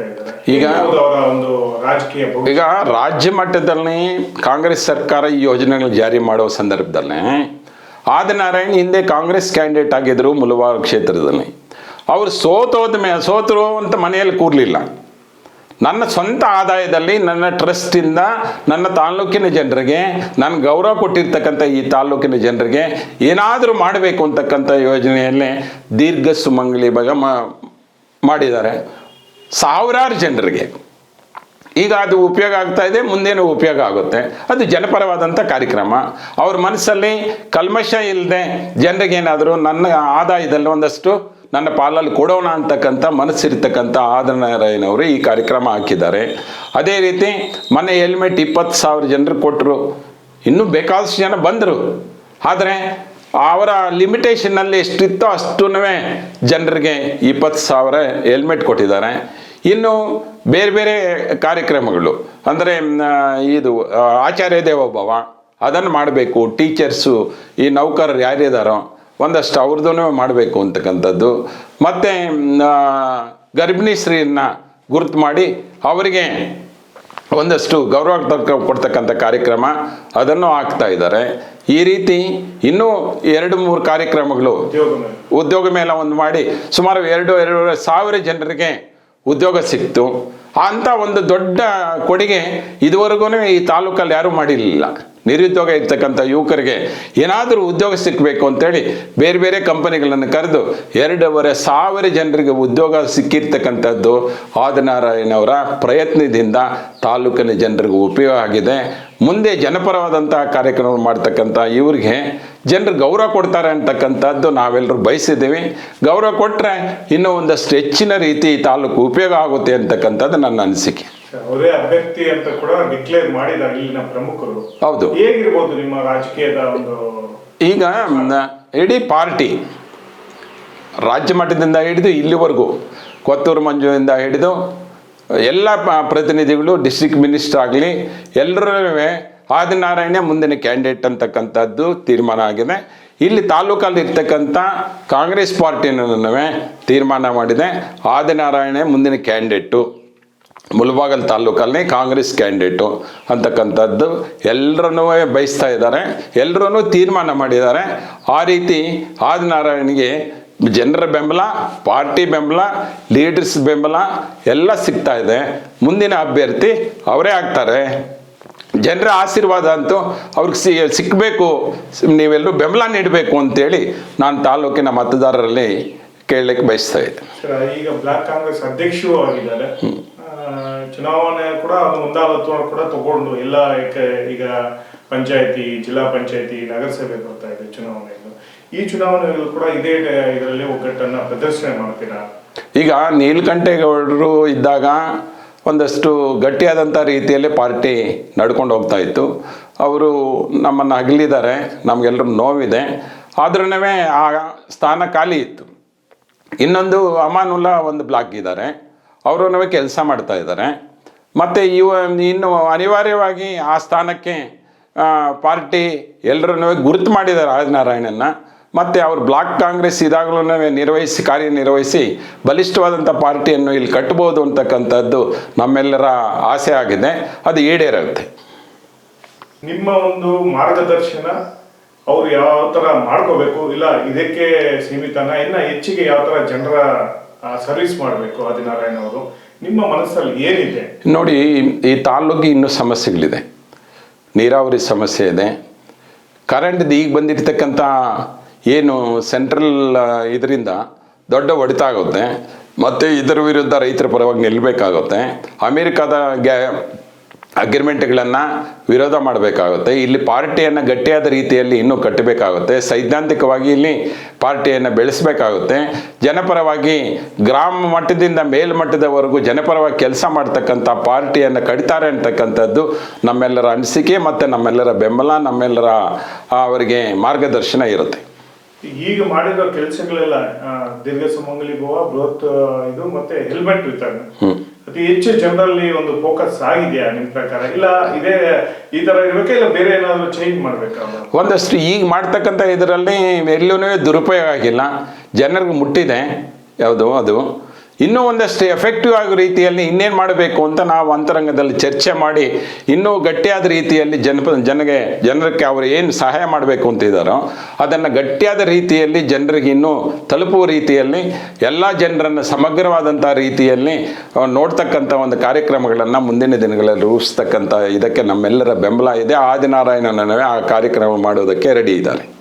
ಹೋಗ್ತಾ ಇದ್ದಾರೆ. ಈಗ ಅವರ ಒಂದು ರಾಜಕೀಯ ಈಗ ರಾಜ್ಯ ಮಟ್ಟದಲ್ಲಿ ಕಾಂಗ್ರೆಸ್ ಸರ್ಕಾರ ಈ ಯೋಜನೆಗಳು ಜಾರಿ ಮಾಡುವ ಸಂದರ್ಭದಲ್ಲಿ ಆದಿನಾರಾಯಣ್ ಹಿಂದೆ ಕಾಂಗ್ರೆಸ್ ಕ್ಯಾಂಡಿಡೇಟ್ ಆಗಿದ್ರು ಮುಳಬಾಗಿಲು ಕ್ಷೇತ್ರದಲ್ಲಿ. ಅವರು ಸೋತರು ಅಂತ ಮನೆಯಲ್ಲಿ ಕೂರಲಿಲ್ಲ. ನನ್ನ ಸ್ವಂತ ಆದಾಯದಲ್ಲಿ ನನ್ನ ಟ್ರಸ್ಟಿಂದ ನನ್ನ ತಾಲೂಕಿನ ಜನರಿಗೆ ನಾನು ಗೌರವ ಕೊಟ್ಟಿರ್ತಕ್ಕಂಥ ಈ ತಾಲೂಕಿನ ಜನರಿಗೆ ಏನಾದರೂ ಮಾಡಬೇಕು ಅಂತಕ್ಕಂಥ ಯೋಜನೆಯಲ್ಲೇ ದೀರ್ಘ ಸುಮಂಗಲಿ ಭಾಗ ಮಾಡಿದ್ದಾರೆ ಸಾವಿರಾರು ಜನರಿಗೆ. ಈಗ ಅದು ಉಪಯೋಗ ಆಗ್ತಾ ಇದೆ, ಮುಂದೇನೂ ಉಪಯೋಗ ಆಗುತ್ತೆ. ಅದು ಜನಪರವಾದಂಥ ಕಾರ್ಯಕ್ರಮ. ಅವ್ರ ಮನಸ್ಸಲ್ಲಿ ಕಲ್ಮಶ ಇಲ್ಲದೆ ಜನರಿಗೇನಾದರೂ ನನ್ನ ಆದಾಯದಲ್ಲಿ ಒಂದಷ್ಟು ನನ್ನ ಪಾಲಲ್ಲಿ ಕೊಡೋಣ ಅಂತಕ್ಕಂಥ ಮನಸ್ಸಿರ್ತಕ್ಕಂಥ ಆದಿನಾರಾಯಣವರು ಈ ಕಾರ್ಯಕ್ರಮ ಹಾಕಿದ್ದಾರೆ. ಅದೇ ರೀತಿ ಮೊನ್ನೆ ಹೆಲ್ಮೆಟ್ 20,000 ಜನರು ಕೊಟ್ಟರು. ಇನ್ನೂ ಬೇಕಾದಷ್ಟು ಜನ ಬಂದರು. ಆದರೆ ಅವರ ಲಿಮಿಟೇಷನ್ನಲ್ಲಿ ಎಷ್ಟಿತ್ತೋ ಅಷ್ಟೂ ಜನರಿಗೆ 20,000 ಹೆಲ್ಮೆಟ್ ಕೊಟ್ಟಿದ್ದಾರೆ. ಇನ್ನು ಬೇರೆ ಬೇರೆ ಕಾರ್ಯಕ್ರಮಗಳು ಅಂದರೆ ಇದು ಆಚಾರ್ಯ ದೇವೋಭವ ಅದನ್ನು ಮಾಡಬೇಕು. ಟೀಚರ್ಸು ಈ ನೌಕರರು ಯಾರಿದ್ದಾರೋ ಒಂದಷ್ಟು ಅವ್ರದ್ದು ಮಾಡಬೇಕು ಅಂತಕ್ಕಂಥದ್ದು. ಮತ್ತು ಗರ್ಭಿಣಿ ಸ್ತ್ರೀಯನ್ನ ಗುರುತು ಮಾಡಿ ಅವರಿಗೆ ಒಂದಷ್ಟು ಗೌರವ ಕೊಡ್ತಕ್ಕಂಥ ಕಾರ್ಯಕ್ರಮ ಅದನ್ನು ಆಗ್ತಾ ಇದ್ದಾರೆ. ಈ ರೀತಿ ಇನ್ನೂ 2-3 ಕಾರ್ಯಕ್ರಮಗಳು ಉದ್ಯೋಗ ಮೇಳ ಒಂದು ಮಾಡಿ ಸುಮಾರು 2-2.5 ಸಾವಿರ ಜನರಿಗೆ ಉದ್ಯೋಗ ಸಿಕ್ತು. ಅಂತ ಒಂದು ದೊಡ್ಡ ಕೊಡುಗೆ ಇದುವರೆಗೂ ಈ ತಾಲೂಕಲ್ಲಿ ಯಾರೂ ಮಾಡಿರಲಿಲ್ಲ. ನಿರುದ್ಯೋಗ ಇರ್ತಕ್ಕಂಥ ಯುವಕರಿಗೆ ಏನಾದರೂ ಉದ್ಯೋಗ ಸಿಕ್ಕಬೇಕು ಅಂತೇಳಿ ಬೇರೆ ಬೇರೆ ಕಂಪನಿಗಳನ್ನು ಕರೆದು 2.5 ಸಾವಿರ ಜನರಿಗೆ ಉದ್ಯೋಗ ಸಿಕ್ಕಿರ್ತಕ್ಕಂಥದ್ದು ಆದಿನಾರಾಯಣವರ ಪ್ರಯತ್ನದಿಂದ ತಾಲೂಕಿನ ಜನರಿಗೆ ಉಪಯೋಗ ಆಗಿದೆ. ಮುಂದೆ ಜನಪರವಾದಂಥ ಕಾರ್ಯಕ್ರಮ ಮಾಡ್ತಕ್ಕಂಥ ಇವ್ರಿಗೆ ಜನರು ಗೌರವ ಕೊಡ್ತಾರೆ ಅಂತಕ್ಕಂಥದ್ದು ನಾವೆಲ್ಲರೂ ಬಯಸಿದ್ದೀವಿ. ಗೌರವ ಕೊಟ್ಟರೆ ಇನ್ನೂ ಒಂದಷ್ಟು ಹೆಚ್ಚಿನ ರೀತಿ ತಾಲೂಕು ಉಪಯೋಗ ಆಗುತ್ತೆ ಅಂತಕ್ಕಂಥದ್ದು ನನ್ನ ಅನಿಸಿಕೆ. ಅವರೇ ಅಭ್ಯರ್ಥಿ ಅಂತ ಕೂಡ ಡಿಕ್ಲೇರ್ ಮಾಡಿದ್ದಾರೆ ಇಲ್ಲಿನ ಪ್ರಮುಖರು. ಹೌದು. ಹೇಗಿರ್ಬೋದು ನಿಮ್ಮ ರಾಜಕೀಯದ ಒಂದು ಈಗ ಇಡೀ ಪಾರ್ಟಿ ರಾಜ್ಯ ಮಟ್ಟದಿಂದ ಹಿಡಿದು ಇಲ್ಲಿವರೆಗೂ ಕೊತ್ತೂರು ಮಂಜುವಿಂದ ಹಿಡಿದು ಎಲ್ಲ ಪ್ರತಿನಿಧಿಗಳು ಡಿಸ್ಟ್ರಿಕ್ಟ್ ಮಿನಿಸ್ಟರ್ ಆಗಲಿ ಎಲ್ಲರೂ ಆದಿನಾರಾಯಣ ಮುಂದಿನ ಕ್ಯಾಂಡಿಡೇಟ್ ಅಂತಕ್ಕಂಥದ್ದು ತೀರ್ಮಾನ ಆಗಿದೆ. ಇಲ್ಲಿ ತಾಲೂಕಲ್ಲಿ ಇರ್ತಕ್ಕಂಥ ಕಾಂಗ್ರೆಸ್ ಪಾರ್ಟಿನೂ ತೀರ್ಮಾನ ಮಾಡಿದೆ ಆದಿನಾರಾಯಣ ಮುಂದಿನ ಕ್ಯಾಂಡಿಡೇಟು ಮುಳಬಾಗಿಲು ತಾಲೂಕಲ್ಲಿ ಕಾಂಗ್ರೆಸ್ ಕ್ಯಾಂಡಿಡೇಟು ಅಂತಕ್ಕಂಥದ್ದು ಎಲ್ಲರನ್ನೂ ಬಯಸ್ತಾ ಇದ್ದಾರೆ. ಎಲ್ಲರೂ ತೀರ್ಮಾನ ಮಾಡಿದ್ದಾರೆ. ಆ ರೀತಿ ಆದಿನಾರಾಯಣಿಗೆ ಜನರ ಬೆಂಬಲ, ಪಾರ್ಟಿ ಬೆಂಬಲ, ಲೀಡರ್ಸ್ ಬೆಂಬಲ ಎಲ್ಲ ಸಿಗ್ತಾ ಇದೆ. ಮುಂದಿನ ಅಭ್ಯರ್ಥಿ ಅವರೇ ಆಗ್ತಾರೆ. ಜನರ ಆಶೀರ್ವಾದ ಅಂತೂ ಅವ್ರಿಗೆ ಸಿಕ್ಕಬೇಕು. ನೀವೆಲ್ಲರೂ ಬೆಂಬಲ ನೀಡಬೇಕು ಅಂತೇಳಿ ನಾನು ತಾಲೂಕಿನ ಮತದಾರರಲ್ಲಿ ಕೇಳಲಿಕ್ಕೆ ಬಯಸ್ತಾ ಇದ್ದೆ. ಈಗ ಬ್ಲಾಕ್ ಕಾಂಗ್ರೆಸ್ ಅಧ್ಯಕ್ಷರು ಆಗಿದ್ದಾರೆ. ಚುನಾವಣೆ ಕೂಡ ಮುಂದಾಳತ್ವ ಕೂಡ ತಗೊಂಡು ಎಲ್ಲ ಈಗ ಪಂಚಾಯತಿ, ಜಿಲ್ಲಾ ಪಂಚಾಯತಿ, ನಗರಸಭೆ ಬರ್ತಾ ಇದೆ ಚುನಾವಣೆಗಳು. ಈ ಚುನಾವಣೆಗಳು ಕೂಡ ಇದೇ ಇದರಲ್ಲಿ ಒಗ್ಗಟ್ಟನ್ನ ಪ್ರದರ್ಶನ ಮಾಡ್ತೀರಾ? ಈಗ ನೀಲಕಂಠೇಗೌಡರು ಇದ್ದಾಗ ಒಂದಷ್ಟು ಗಟ್ಟಿಯಾದಂಥ ರೀತಿಯಲ್ಲಿ ಪಾರ್ಟಿ ನಡ್ಕೊಂಡು ಹೋಗ್ತಾ ಇತ್ತು. ಅವರು ನಮ್ಮನ್ನು ಅಗಲಿದ್ದಾರೆ, ನಮಗೆಲ್ಲರೂ ನೋವಿದೆ. ಆದ್ರೂ ಆ ಸ್ಥಾನ ಖಾಲಿ ಇತ್ತು. ಇನ್ನೊಂದು ಅಮಾನುಲ್ಲಾ ಒಂದು ಬ್ಲಾಕ್ ಇದ್ದಾರೆ, ಅವರು ಕೆಲಸ ಮಾಡ್ತಾ ಇದ್ದಾರೆ. ಮತ್ತು ಇನ್ನು ಅನಿವಾರ್ಯವಾಗಿ ಆ ಸ್ಥಾನಕ್ಕೆ ಪಾರ್ಟಿ ಎಲ್ಲರೂ ಗುರುತು ಮಾಡಿದ್ದಾರೆ ಆದಿನಾರಾಯಣನ್ನ. ಮತ್ತು ಅವರು ಬ್ಲಾಕ್ ಕಾಂಗ್ರೆಸ್ ಇದಾಗಲೂ ಕಾರ್ಯನಿರ್ವಹಿಸಿ ಬಲಿಷ್ಠವಾದಂಥ ಪಾರ್ಟಿಯನ್ನು ಇಲ್ಲಿ ಕಟ್ಬೋದು ಅಂತಕ್ಕಂಥದ್ದು ನಮ್ಮೆಲ್ಲರ ಆಸೆ ಆಗಿದೆ. ಅದು ಈಡೇರುತ್ತೆ. ನಿಮ್ಮ ಒಂದು ಮಾರ್ಗದರ್ಶನ ಅವ್ರು ಯಾವ ಥರ ಮಾಡ್ಕೋಬೇಕು, ಇಲ್ಲ ಇದಕ್ಕೆ ಸೀಮಿತನ, ಇನ್ನು ಹೆಚ್ಚಿಗೆ ಯಾವ ಥರ ಜನರ ಸರ್ವಿಸ್ ಮಾಡಬೇಕು ಆದಿನಾರಾಯಣ ಅವರು, ನಿಮ್ಮ ಮನಸ್ಸಲ್ಲಿ ಏನಿದೆ? ನೋಡಿ, ಈ ತಾಲೂಕಿಗೆ ಇನ್ನೂ ಸಮಸ್ಯೆಗಳಿದೆ. ನೀರಾವರಿ ಸಮಸ್ಯೆ ಇದೆ. ಕರೆಂಟ್ದು ಈಗ ಬಂದಿರತಕ್ಕಂಥ ಏನು ಸೆಂಟ್ರಲ್ ಇದರಿಂದ ದೊಡ್ಡ ಹೊಡೆತ ಆಗುತ್ತೆ. ಮತ್ತು ಇದರ ವಿರುದ್ಧ ರೈತರ ಪರವಾಗಿ ನಿಲ್ಲಬೇಕಾಗುತ್ತೆ. ಅಮೇರಿಕಾದ ಅಗ್ರಿಮೆಂಟ್ಗಳನ್ನು ವಿರೋಧ ಮಾಡಬೇಕಾಗುತ್ತೆ. ಇಲ್ಲಿ ಪಾರ್ಟಿಯನ್ನು ಗಟ್ಟಿಯಾದ ರೀತಿಯಲ್ಲಿ ಇನ್ನೂ ಕಟ್ಟಬೇಕಾಗುತ್ತೆ. ಸೈದ್ಧಾಂತಿಕವಾಗಿ ಇಲ್ಲಿ ಪಾರ್ಟಿಯನ್ನು ಬೆಳೆಸಬೇಕಾಗುತ್ತೆ. ಜನಪರವಾಗಿ ಗ್ರಾಮ ಮಟ್ಟದಿಂದ ಮೇಲ್ಮಟ್ಟದವರೆಗೂ ಜನಪರವಾಗಿ ಕೆಲಸ ಮಾಡ್ತಕ್ಕಂಥ ಪಾರ್ಟಿಯನ್ನು ಕಟ್ತಾರೆ ಅಂತಕ್ಕಂಥದ್ದು ನಮ್ಮೆಲ್ಲರ ಅನಿಸಿಕೆ ಮತ್ತು ನಮ್ಮೆಲ್ಲರ ಬೆಂಬಲ, ನಮ್ಮೆಲ್ಲರ ಅವರಿಗೆ ಮಾರ್ಗದರ್ಶನ ಇರುತ್ತೆ. ಈಗ ಮಾಡಿರೋ ಕೆಲಸಗಳೆಲ್ಲ ದೀರ್ಘ ಸುಮಂಗಲಿ ಭವ, ಬೃಹತ್ ಇದು ಮತ್ತೆ ಹೆಲ್ಮೆಟ್ ವಿತರಣೆ ಅತಿ ಹೆಚ್ಚು ಜನರಲ್ಲಿ ಒಂದು ಫೋಕಸ್ ಆಗಿದೆಯಾ ನಿಮ್ಮ ಪ್ರಕಾರ? ಇಲ್ಲ ಇದೇ ಈ ತರ ಇರ್ಬೇಕಾ, ಇಲ್ಲ ಬೇರೆ ಏನಾದ್ರು ಚೇಂಜ್ ಮಾಡ್ಬೇಕಾ? ಒಂದಷ್ಟು ಈಗ ಮಾಡ್ತಕ್ಕಂಥ ಇದರಲ್ಲಿ ಎಲ್ಲೂ ದುರುಪಯೋಗ ಆಗಿಲ್ಲ, ಜನರಿಗೆ ಮುಟ್ಟಿದೆ. ಯಾವುದು ಅದು ಇನ್ನೂ ಒಂದಷ್ಟು ಎಫೆಕ್ಟಿವ್ ಆಗೋ ರೀತಿಯಲ್ಲಿ ಇನ್ನೇನು ಮಾಡಬೇಕು ಅಂತ ನಾವು ಅಂತರಂಗದಲ್ಲಿ ಚರ್ಚೆ ಮಾಡಿ ಇನ್ನೂ ಗಟ್ಟಿಯಾದ ರೀತಿಯಲ್ಲಿ ಜನರಿಗೆ ಅವರು ಏನು ಸಹಾಯ ಮಾಡಬೇಕು ಅಂತಿದ್ದಾರೋ ಅದನ್ನು ಗಟ್ಟಿಯಾದ ರೀತಿಯಲ್ಲಿ ಜನರಿಗೆ ಇನ್ನೂ ತಲುಪುವ ರೀತಿಯಲ್ಲಿ ಎಲ್ಲ ಜನರನ್ನು ಸಮಗ್ರವಾದಂಥ ರೀತಿಯಲ್ಲಿ ನೋಡ್ತಕ್ಕಂಥ ಒಂದು ಕಾರ್ಯಕ್ರಮಗಳನ್ನು ಮುಂದಿನ ದಿನಗಳಲ್ಲಿ ರೂಪಿಸ್ತಕ್ಕಂಥ ಇದಕ್ಕೆ ನಮ್ಮೆಲ್ಲರ ಬೆಂಬಲ ಇದೆ. ಆದಿನಾರಾಯಣನವೇ ಆ ಕಾರ್ಯಕ್ರಮ ಮಾಡೋದಕ್ಕೆ ರೆಡಿ ಇದ್ದಾರೆ.